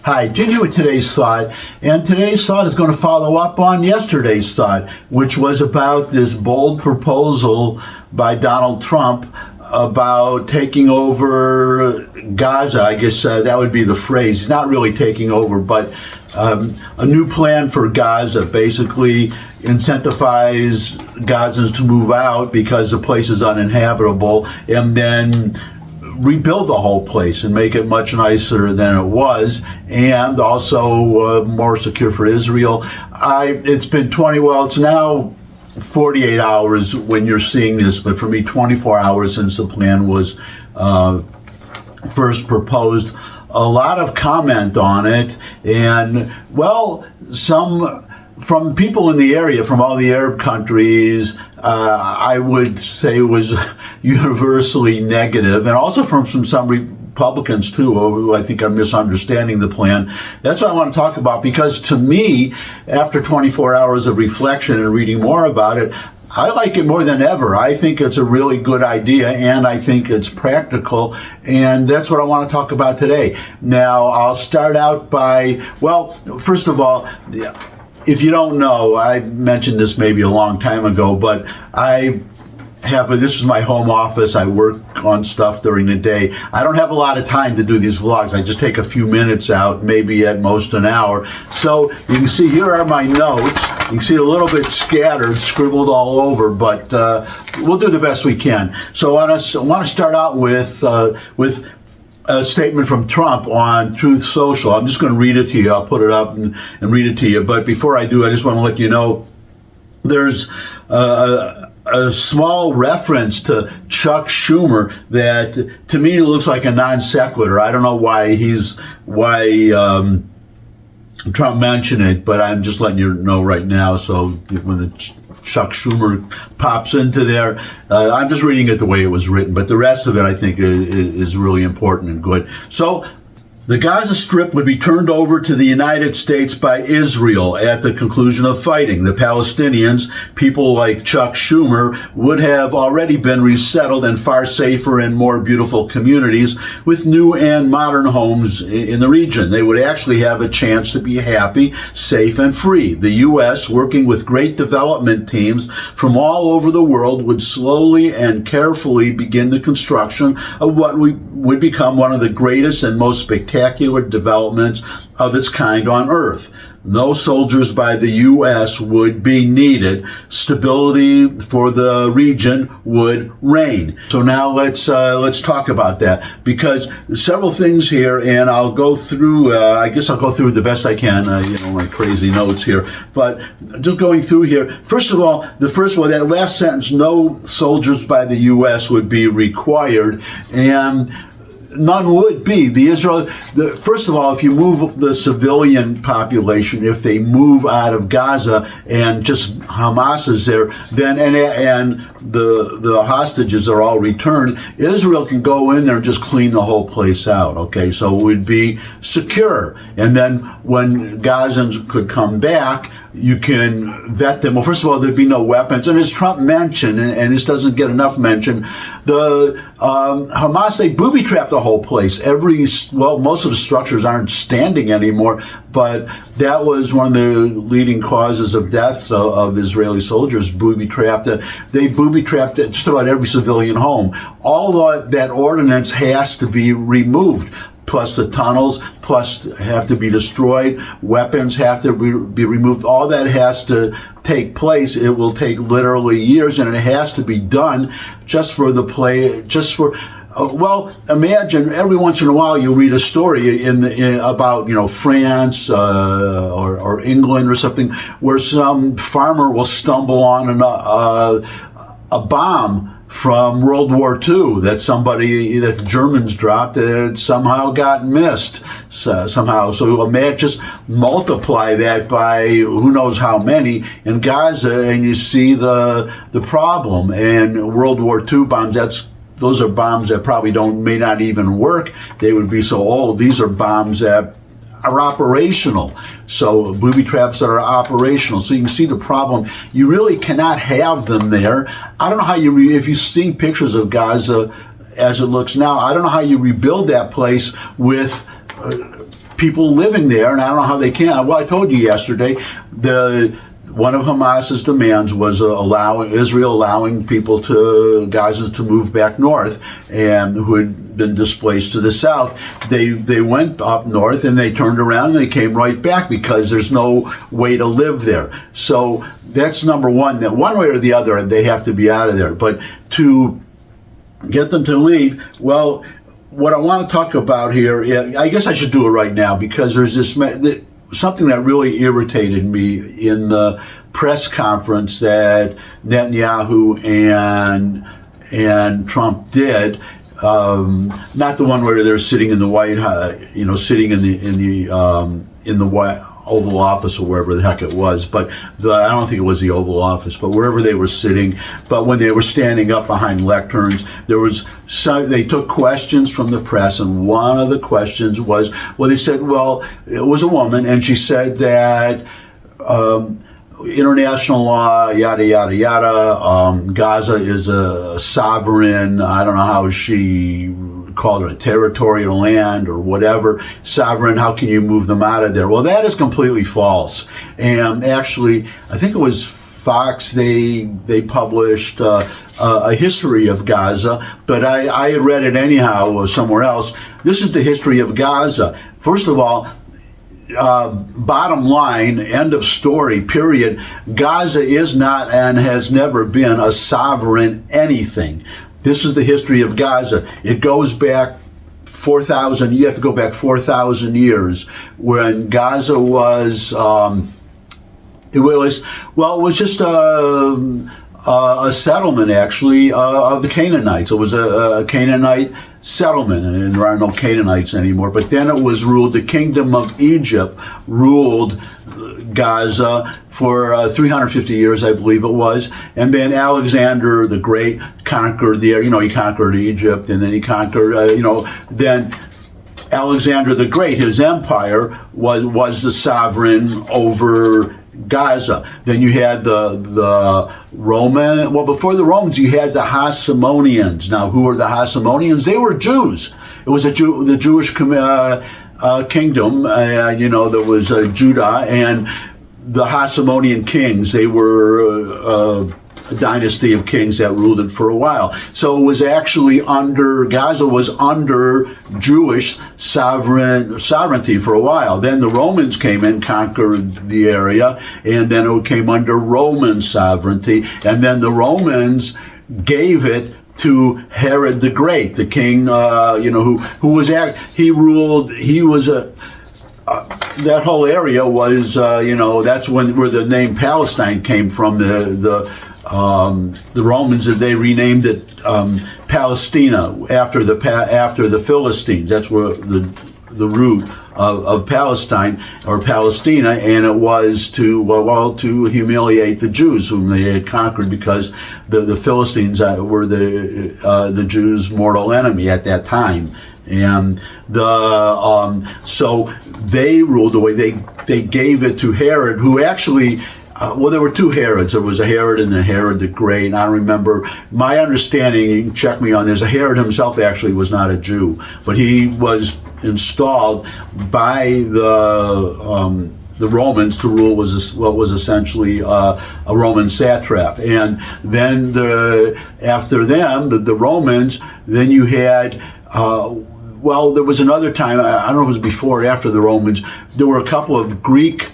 Hi, Gingy with today's thought, and today's thought is going to follow up on yesterday's thought, which was about this bold proposal by Donald Trump about taking over Gaza. I guess that would be the phrase. He's not really taking over, but a new plan for Gaza, basically incentivize Gazans to move out because the place is uninhabitable, and then rebuild the whole place and make it much nicer than it was, and also more secure for Israel. It's been it's now 48 hours when you're seeing this, but for me 24 hours since the plan was first proposed. A lot of comment on it, and some from people in the area, from all the Arab countries, I would say was universally negative, and also from some Republicans too, who I think are misunderstanding the plan. That's what I want to talk about, because to me, after 24 hours of reflection and reading more about it, I like it more than ever. I think it's a really good idea, and I think it's practical, and that's what I want to talk about today. Now, I'll start out by, first of all, if you don't know, I mentioned this maybe a long time ago, but this is my home office. I work on stuff during the day. I don't have a lot of time to do these vlogs. I just take a few minutes out, maybe at most an hour. So you can see here are my notes. You can see a little bit scattered, scribbled all over, but we'll do the best we can. So I want to start out with a statement from Trump on Truth Social. I'm just going to read it to you. I'll put it up and read it to you. But before I do, I just want to let you know there's a small reference to Chuck Schumer that to me looks like a non sequitur. I don't know why Trump mentioned it, but I'm just letting you know right now. So when the Chuck Schumer pops into there, I'm just reading it the way it was written, but the rest of it I think is really important and good. So the Gaza Strip would be turned over to the United States by Israel at the conclusion of fighting. The Palestinians, people like Chuck Schumer, would have already been resettled in far safer and more beautiful communities with new and modern homes in the region. They would actually have a chance to be happy, safe, and free. The U.S., working with great development teams from all over the world, would slowly and carefully begin the construction of what would become one of the greatest and most spectacular developments of its kind on Earth. No soldiers by the U.S. would be needed. Stability for the region would reign. So now let's talk about that, because several things here, and I'll go through. I guess I'll go through the best I can. My crazy notes here, but just going through here. First of all, that last sentence: no soldiers by the U.S. would be required, and none would be. First of all, if you move the civilian population, if they move out of Gaza and just Hamas is there, then and the hostages are all returned, Israel can go in there and just clean the whole place out. Okay, so it would be secure. And then when Gazans could come back, you can vet them. Well, first of all, there'd be no weapons. And as Trump mentioned, and this doesn't get enough mention, the Hamas, they booby-trapped the whole place. Most of the structures aren't standing anymore, but that was one of the leading causes of deaths of Israeli soldiers, booby-trapped. They booby-trapped just about every civilian home. All of that ordinance has to be removed. Plus the tunnels, have to be destroyed. Weapons have to be removed. All that has to take place. It will take literally years, and it has to be done imagine every once in a while you read a story about France or England or something, where some farmer will stumble on a bomb from World War II that the Germans dropped that somehow got missed somehow. So imagine, just multiply that by who knows how many in Gaza, and you see the problem. And World War II bombs, those are bombs that probably may not even work. They would be so old. These are bombs that are operational. So booby traps that are operational. So you can see the problem. You really cannot have them there. I don't know how if you've seen pictures of Gaza as it looks now, I don't know how you rebuild that place with people living there, and I don't know how they can. Well, I told you yesterday, one of Hamas's demands was Israel allowing people to Gaza to move back north, and who had been displaced to the south. They went up north and they turned around and they came right back because there's no way to live there. So that's number one. That one way or the other, they have to be out of there. But to get them to leave, well, what I want to talk about here, I guess I should do it right now because there's something that really irritated me in the press conference that Netanyahu and Trump did. Not the one where they're sitting in the White House, sitting in the White Oval Office or wherever the heck it was, but I don't think it was the Oval Office, but wherever they were sitting. But when they were standing up behind lecterns, they took questions from the press, and one of the questions was, they said, it was a woman, and she said that international law, yada, yada, yada, Gaza is a sovereign, I don't know how she called it, a territorial land or whatever, sovereign, how can you move them out of there? Well, that is completely false. And actually, I think it was Fox, they published a history of Gaza, but I had read it anyhow somewhere else. This is the history of Gaza. First of all, bottom line, end of story, period. Gaza is not and has never been a sovereign anything. This is the history of Gaza. It goes back 4,000, you have to go back 4,000 years when Gaza was, it was just a settlement, actually, of the Canaanites. It was a Canaanite settlement, and there are no Canaanites anymore. But then it was ruled, the kingdom of Egypt ruled Gaza for 350 years, I believe it was. And then Alexander the Great conquered he conquered Egypt, and then he conquered, then Alexander the Great, his empire was the sovereign over Gaza. Then you had the Roman, before the Romans, you had the Hasmoneans. Now, who were the Hasmoneans? They were Jews. It was the Jewish kingdom, there was Judah, and the Hasmonean kings, they were a dynasty of kings that ruled it for a while. So it was actually Gaza was under Jewish sovereignty for a while. Then the Romans came in, conquered the area, and then it came under Roman sovereignty. And then the Romans gave it to Herod the Great, the king, who was he ruled. He was that whole area was, that's where the name Palestine came from. The Romans, they renamed it Palestina after the Philistines. That's where the root of Palestine or Palestina, and it was to humiliate the Jews whom they had conquered, because the Philistines were the Jews' mortal enemy at that time. And so they ruled the way they gave it to Herod, who actually. There were two Herods. There was a Herod and a Herod the Great. And I don't remember, my understanding, you can check me on this, Herod himself actually was not a Jew, but he was installed by the Romans to rule what was essentially a Roman satrap. And then after them, the Romans, then you had, there was another time, I don't know if it was before or after the Romans, there were a couple of Greek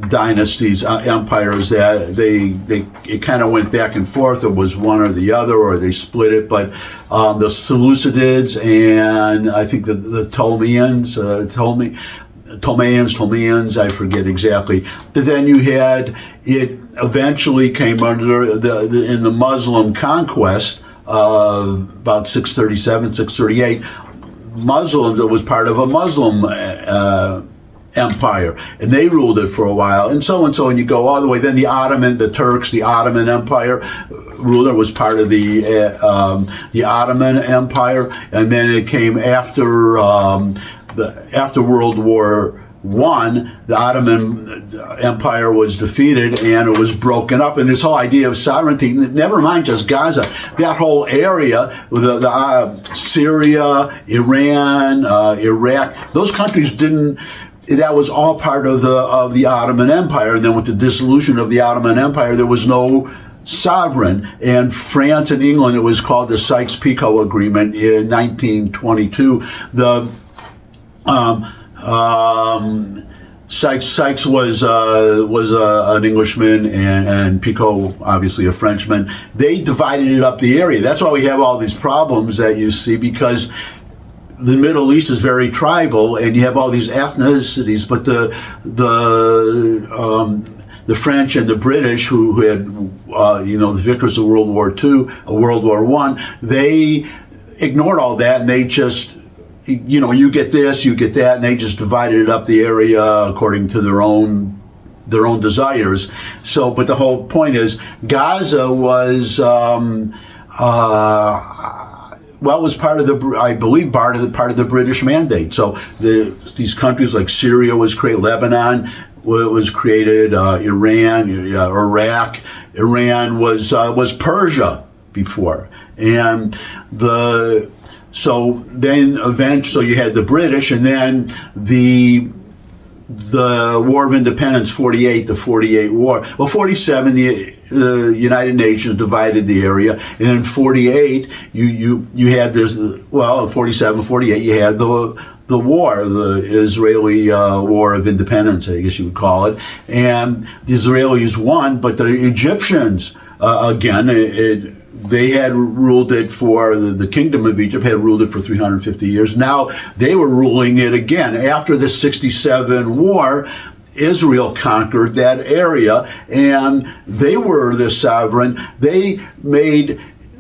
dynasties, empires that it kind of went back and forth. It was one or the other, or they split it. But the Seleucids and I think the Ptolemies, I forget exactly. But then you had it eventually came under in the Muslim conquest about 637, 638. Muslims, it was part of a Muslim empire, and they ruled it for a while, and so and you go all the way. Then the Ottoman Empire ruler was part of the Ottoman Empire, and then it came after World War I, the Ottoman Empire was defeated and it was broken up. And this whole idea of sovereignty, never mind just Gaza, that whole area, Syria, Iran, Iraq, those countries didn't. That was all part of the Ottoman Empire. And then with the dissolution of the Ottoman Empire, there was no sovereign. And France and England, it was called the Sykes-Picot Agreement in 1922. Sykes was an Englishman and Picot obviously a Frenchman. They divided it up the area. That's why we have all these problems that you see, because the Middle East is very tribal, and you have all these ethnicities. But the French and the British, who had the victors of World War II, World War I, they ignored all that, and they just, you get this, you get that, and they just divided it up the area according to their own desires. So, but the whole point is, Gaza was was part of the British mandate. So these countries like Syria was created, Lebanon was created, Iran, Iraq. Iran was Persia before, and so then eventually you had the British, and then the War of Independence, 48, the 48 War. Well, 47, the United Nations divided the area, and in 48 you had this. Well, in 47, 48 you had the war, the Israeli War of Independence, I guess you would call it, and the Israelis won, but the Egyptians again they had ruled it for, the Kingdom of Egypt had ruled it for 350 years. Now they were ruling it again. After the 67 war, Israel conquered that area, and they were the sovereign.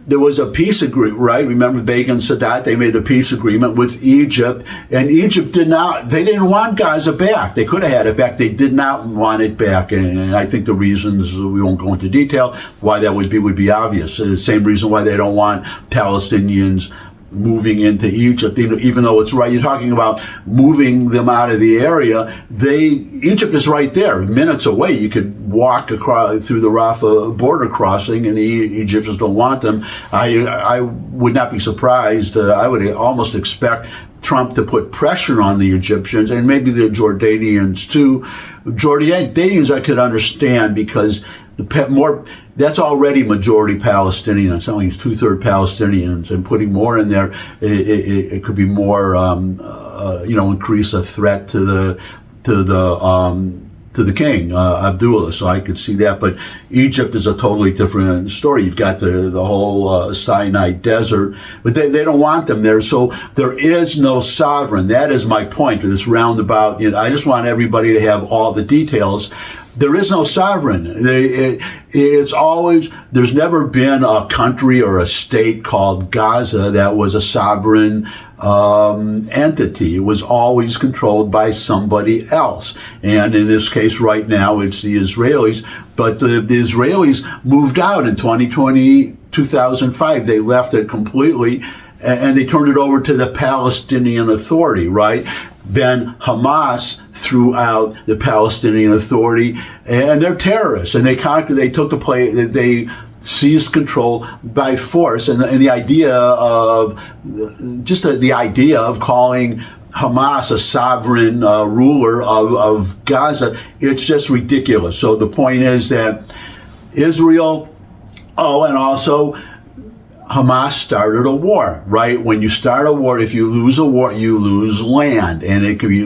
There was a peace agreement, right? Remember Begin Sadat? They made the peace agreement with Egypt, and Egypt they didn't want Gaza back. They could have had it back. They did not want it back. And I think the reasons, we won't go into detail, why that would be obvious. The same reason why they don't want Palestinians moving into Egypt, even though it's right. You're talking about moving them out of the area. Egypt is right there, minutes away. You could walk across through the Rafah border crossing, and the Egyptians don't want them. I would not be surprised. I would almost expect Trump to put pressure on the Egyptians, and maybe the Jordanians too. Jordanians I could understand, because that's already majority Palestinian. It's only 2/3 Palestinians, and putting more in there, it could be more, increase a threat to the king, Abdullah. So I could see that. But Egypt is a totally different story. You've got the whole Sinai desert, but they don't want them there. So there is no sovereign. That is my point to this roundabout. I just want everybody to have all the details. There is no sovereign. There's never been a country or a state called Gaza that was a sovereign entity. It was always controlled by somebody else. And in this case right now, it's the Israelis. But the Israelis moved out in 2005. They left it completely, and they turned it over to the Palestinian Authority, right? Then Hamas threw out the Palestinian Authority, and they're terrorists, and they took the place, they seized control by force, and the idea of calling Hamas a sovereign ruler of Gaza, it's just ridiculous. So the point is that Israel, and also Hamas started a war, right? When you start a war, if you lose a war, you lose land. And it could be,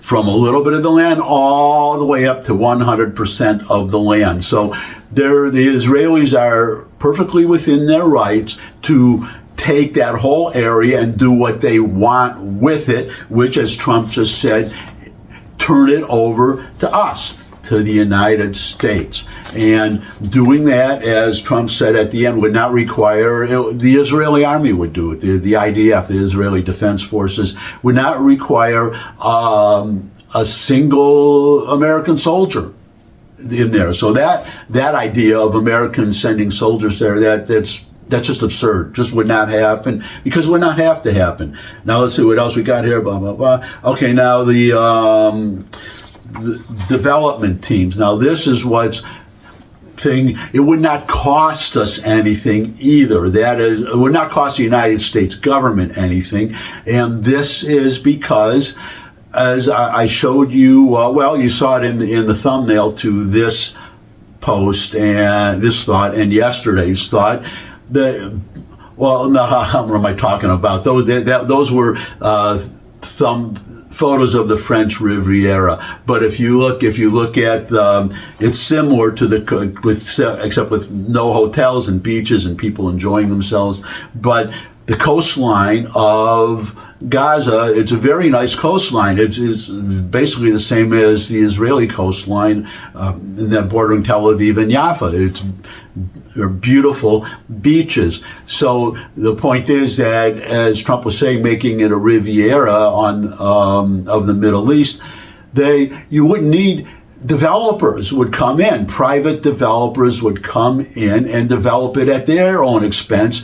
from a little bit of the land all the way up to 100% of the land. So the Israelis are perfectly within their rights to take that whole area and do what they want with it, which, as Trump just said, turn it over to us, to the United States. And doing that, as Trump said at the end, would not require, the Israeli army would do it. The IDF, the Israeli Defense Forces, would not require a single American soldier in there. So that idea of Americans sending soldiers there, that's That's just absurd. Just would not happen, because it would not have to happen. Now let's see what else we got here. Blah blah blah. Okay, now the development teams. Now this is what's thing. It would not cost us anything either. That is, it would not cost the United States government anything, and this is because, as I showed you, well, you saw it in the thumbnail to this post and this thought and yesterday's thought. Well, no, what am I talking about? Those were photos of the French Riviera. But if you look at it's similar to except with no hotels and beaches and people enjoying themselves. But the coastline of Gaza, it's a very nice coastline. It's basically the same as the Israeli coastline in that bordering Tel Aviv and Jaffa. They're beautiful beaches. So the point is that, as Trump was saying, making it a Riviera of the Middle East, you wouldn't need developers would come in. Private developers would come in and develop it at their own expense,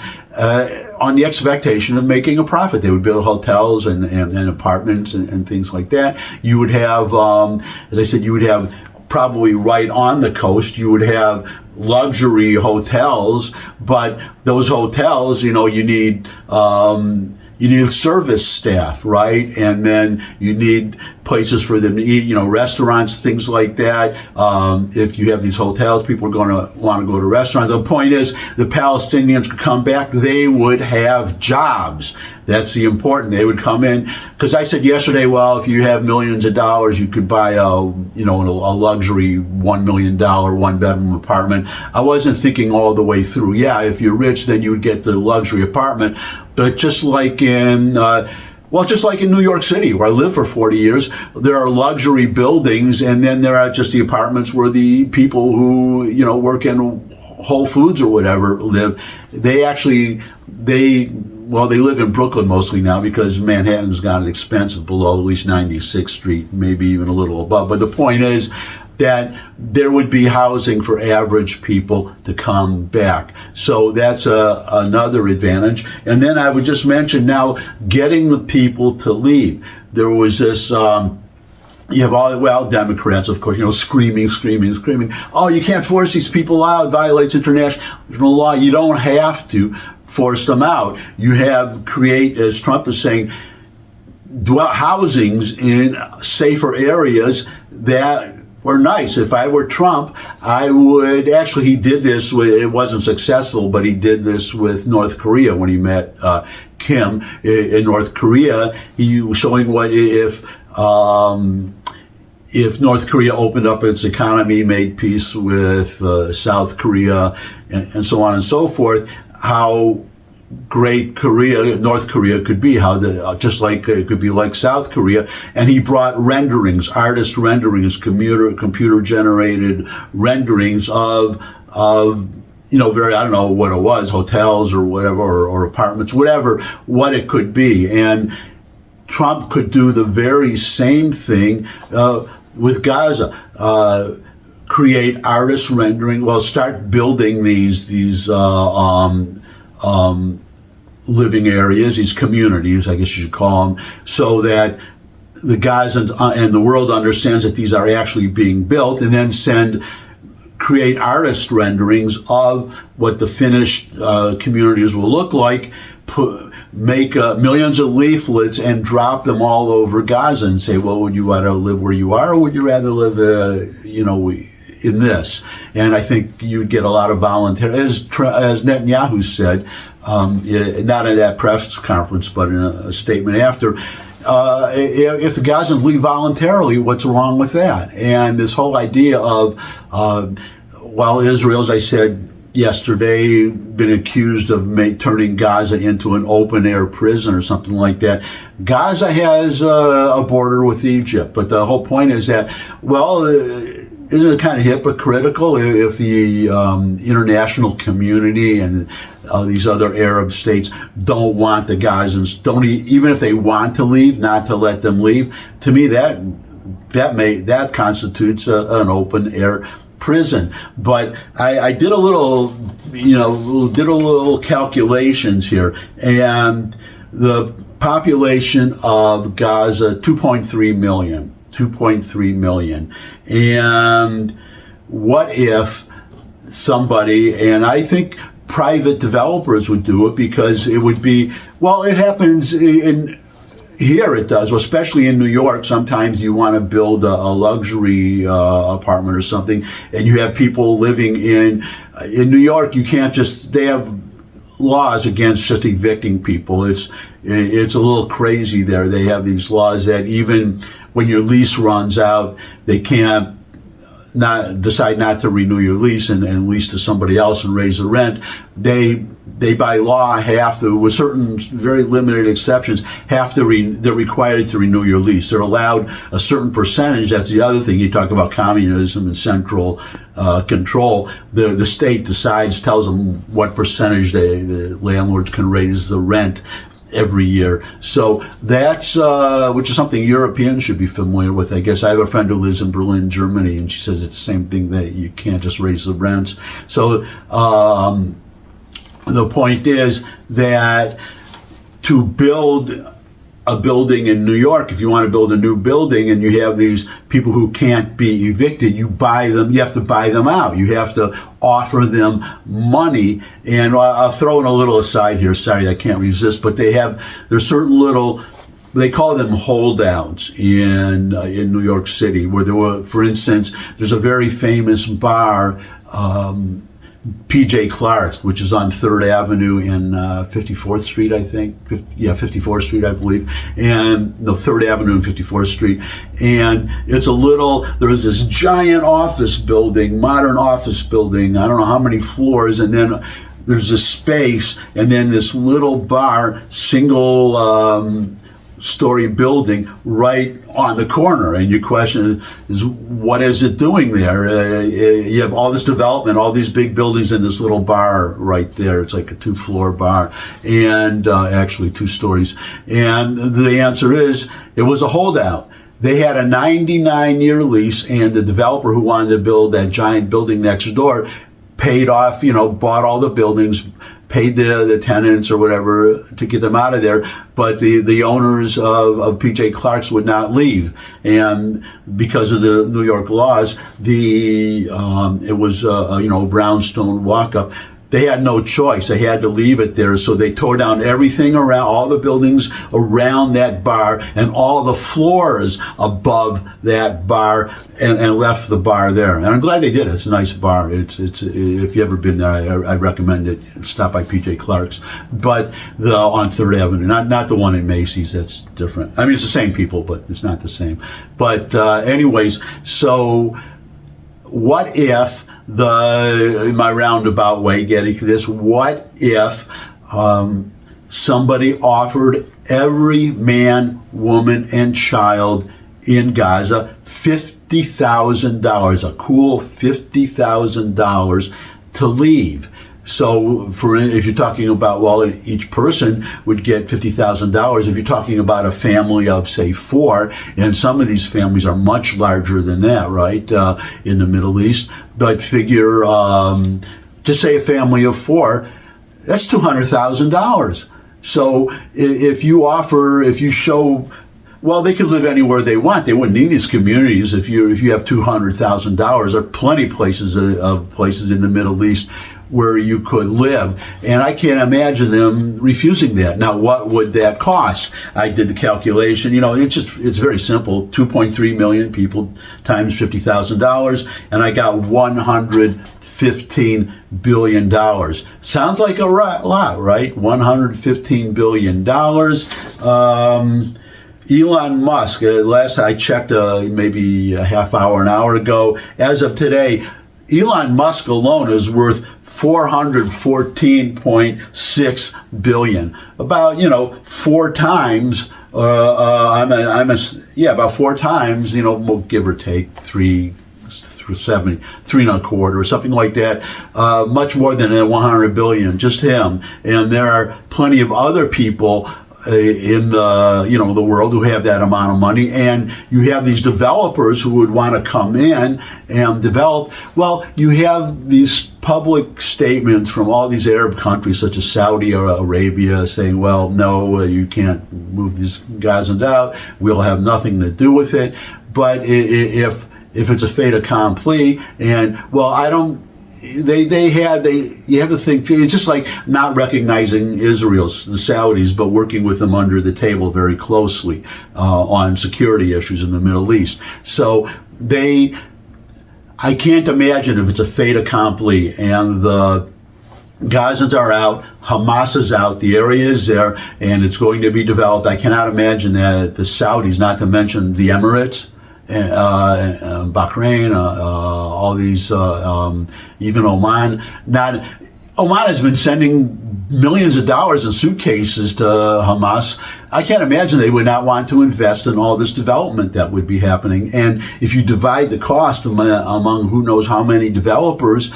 on the expectation of making a profit. They would build hotels and apartments and things like that. You would have, as I said, you would have probably right on the coast, you would have luxury hotels, but those hotels, you need service staff, right? And then you need places for them to eat, restaurants, things like that. If you have these hotels, people are going to want to go to restaurants. The point is, the Palestinians could come back. They would have jobs. That's the important. They would come in, because I said yesterday, well, if you have millions of dollars, you could buy a luxury $1 million one-bedroom apartment. I wasn't thinking all the way through. Yeah, if you're rich, then you would get the luxury apartment. But just like in New York City, where I lived for 40 years, there are luxury buildings, and then there are just the apartments where the people who, work in Whole Foods or whatever live. They live in Brooklyn mostly now, because Manhattan's gotten expensive below at least 96th Street, maybe even a little above. But the point is that there would be housing for average people to come back. So that's another advantage. And then I would just mention now, getting the people to leave. There was this, you have Democrats, of course, screaming. Oh, you can't force these people out. It violates international law. You don't have to force them out. You create, as Trump is saying, housings in safer areas that were nice. If I were Trump, I would he did this it wasn't successful, but he did this with North Korea when he met Kim in North Korea. He was showing what if North Korea opened up its economy, made peace with South Korea, and so on and so forth, how great North Korea could be, just like it could be like South Korea. And he brought artist renderings, computer generated renderings of I don't know what it was, hotels or whatever, or apartments, what it could be. And Trump could do the very same thing with Gaza. Create artist rendering. Well, start building these living areas, these communities, I guess you should call them, so that the Gazans and the world understands that these are actually being built, and then create artist renderings of what the finished communities will look like, make millions of leaflets and drop them all over Gaza and say, well, would you rather live where you are, or would you rather live, in this? And I think you'd get a lot of volunteer, as Netanyahu said, not in that press conference, but in a statement after, if the Gazans leave voluntarily, what's wrong with that? And this whole idea of, Israel, as I said yesterday, been accused of turning Gaza into an open-air prison or something like that. Gaza has a border with Egypt, but the whole point is that, isn't it kind of hypocritical if the international community and these other Arab states don't want the Gazans, even if they want to leave, not to let them leave? To me, that constitutes an open air prison. But I did a little, calculations here, and the population of Gaza, 2.3 million. 2.3 million. And what if somebody, and I think private developers would do it, because it would be, well, it happens in here, it does, well, especially in New York. Sometimes you want to build a luxury apartment or something, and you have people living in New York. You can't just, they have laws against just evicting people. It's a little crazy there. They have these laws that even when your lease runs out, they can't decide not to renew your lease and lease to somebody else and raise the rent. They by law have to, with certain very limited exceptions, they're required to renew your lease. They're allowed a certain percentage. That's the other thing. You talk about communism and central control. The state tells them what percentage the landlords can raise the rent every year. So that's, which is something Europeans should be familiar with. I guess I have a friend who lives in Berlin, Germany, and she says it's the same thing, that you can't just raise the rents. So the point is that to build a building in New York, if you want to build a new building and you have these people who can't be evicted, you have to buy them out. You have to offer them money. And I'll throw in a little aside here. Sorry, I can't resist, but there's certain little, they call them holdouts in New York City, where there were, for instance, there's a very famous bar, PJ Clark's, which is on 3rd Avenue and 54th Street, I think. 54th Street, I believe. And 3rd Avenue and 54th Street. And there's this giant office building, modern office building, I don't know how many floors, and then there's a space, and then this little bar, single story building right on the corner. And your question is, what is it doing there? You have all this development, all these big buildings, and this little bar right there. It's like a 2-floor bar, and actually 2 stories. And the answer is, it was a holdout. They had a 99-year lease, and the developer who wanted to build that giant building next door paid off, bought all the buildings, paid the tenants or whatever to get them out of there, but the owners of PJ Clark's would not leave, and because of the New York laws, it was a brownstone walk-up. They had no choice. They had to leave it there, so they tore down everything around, all the buildings around that bar and all the floors above that bar, and left the bar there. And I'm glad they did. It's a nice bar. It's if you've ever been there, I recommend it. Stop by PJ Clark's, but on 3rd Avenue, not the one in Macy's. That's different. I mean, it's the same people, but it's not the same. But anyways, so what if, in my roundabout way getting to this, what if somebody offered every man, woman, and child in Gaza $50,000, a cool $50,000 to leave? So if you're talking about, each person would get $50,000. If you're talking about a family of, say, 4, and some of these families are much larger than that, right, in the Middle East, but figure, just say a family of 4, that's $200,000. So if you show, they could live anywhere they want. They wouldn't need these communities. If you have $200,000, there are plenty of places in the Middle East where you could live, and I can't imagine them refusing that. Now, what would that cost? I did the calculation. It's very simple. 2.3 million people times $50,000, and I got $115 billion. Sounds like a lot, right? $115 billion. Elon Musk, last I checked, maybe a half hour, an hour ago, as of today, Elon Musk alone is worth $414.6 billion. About 4 times. About 4 times. Give or take 370, 3.25, or something like that. Much more than 100 billion. Just him. And there are plenty of other people in the world who have that amount of money, and you have these developers who would want to come in and develop. Well, you have these public statements from all these Arab countries such as Saudi Arabia saying, well, no, you can't move these Gazans out, we'll have nothing to do with it. But if it's a fait accompli, and well, I don't, you have to think, it's just like not recognizing Israel's, the Saudis, but working with them under the table very closely on security issues in the Middle East. So I can't imagine if it's a fait accompli and the Gazans are out, Hamas is out, the area is there, and it's going to be developed. I cannot imagine that the Saudis, not to mention the Emirates, Bahrain, all these, even Oman. Oman has been sending millions of dollars in suitcases to Hamas. I can't imagine they would not want to invest in all this development that would be happening. And if you divide the cost among who knows how many developers,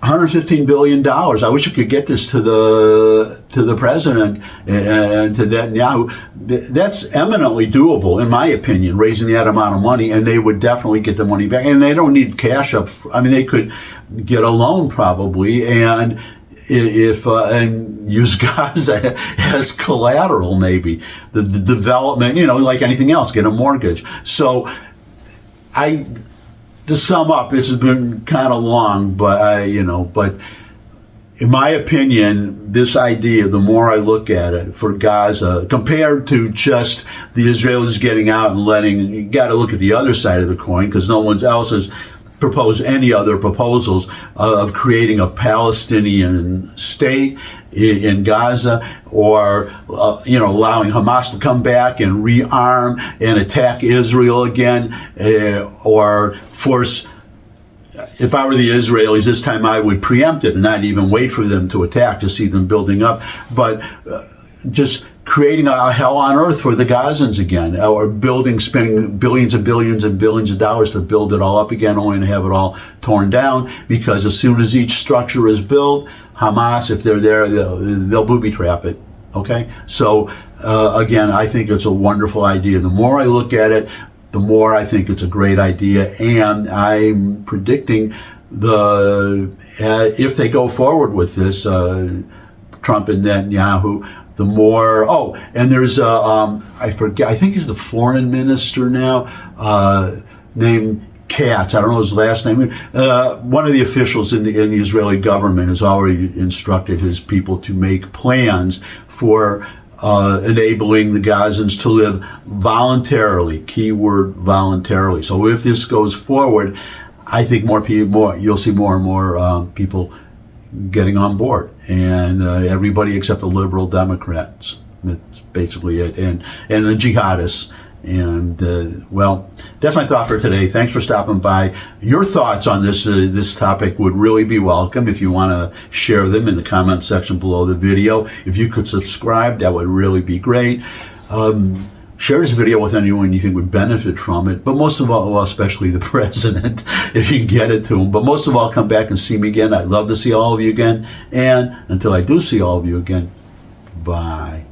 $115 billion. I wish I could get this to the president and to Netanyahu. That's eminently doable, in my opinion, raising that amount of money, and they would definitely get the money back. And they don't need cash up. I mean, they could get a loan probably, and and use Gaza as collateral, maybe the development. Like anything else, get a mortgage. So to sum up, this has been kind of long, but but in my opinion, this idea, the more I look at it for Gaza, compared to just the Israelis getting out and you got to look at the other side of the coin, because no one else has proposed any other proposals of creating a Palestinian state in Gaza, or allowing Hamas to come back and rearm and attack Israel again, or force. If I were the Israelis, this time I would preempt it and not even wait for them to attack to see them building up, but just creating a hell on earth for the Gazans again, or spending billions and billions and billions of dollars to build it all up again, only to have it all torn down, because as soon as each structure is built, Hamas, if they're there, they'll booby trap it. Okay? So, again, I think it's a wonderful idea. The more I look at it, the more I think it's a great idea, and I'm predicting if they go forward with this, Trump and Netanyahu, the more, and there's I forget, I think he's the foreign minister now, named Katz, I don't know his last name. One of the officials in the Israeli government has already instructed his people to make plans for enabling the Gazans to live voluntarily, keyword voluntarily. So if this goes forward, I think you'll see more and more people getting on board, and everybody except the liberal Democrats. That's basically it, and the jihadists. And well, that's my thought for today. Thanks for stopping by. Your thoughts on this topic would really be welcome. If you want to share them in the comment section below the video, if you could subscribe, that would really be great. Share this video with anyone you think would benefit from it, but most of all, well, especially the president, if you can get it to him. But most of all, come back and see me again. I'd love to see all of you again. And until I do see all of you again, bye.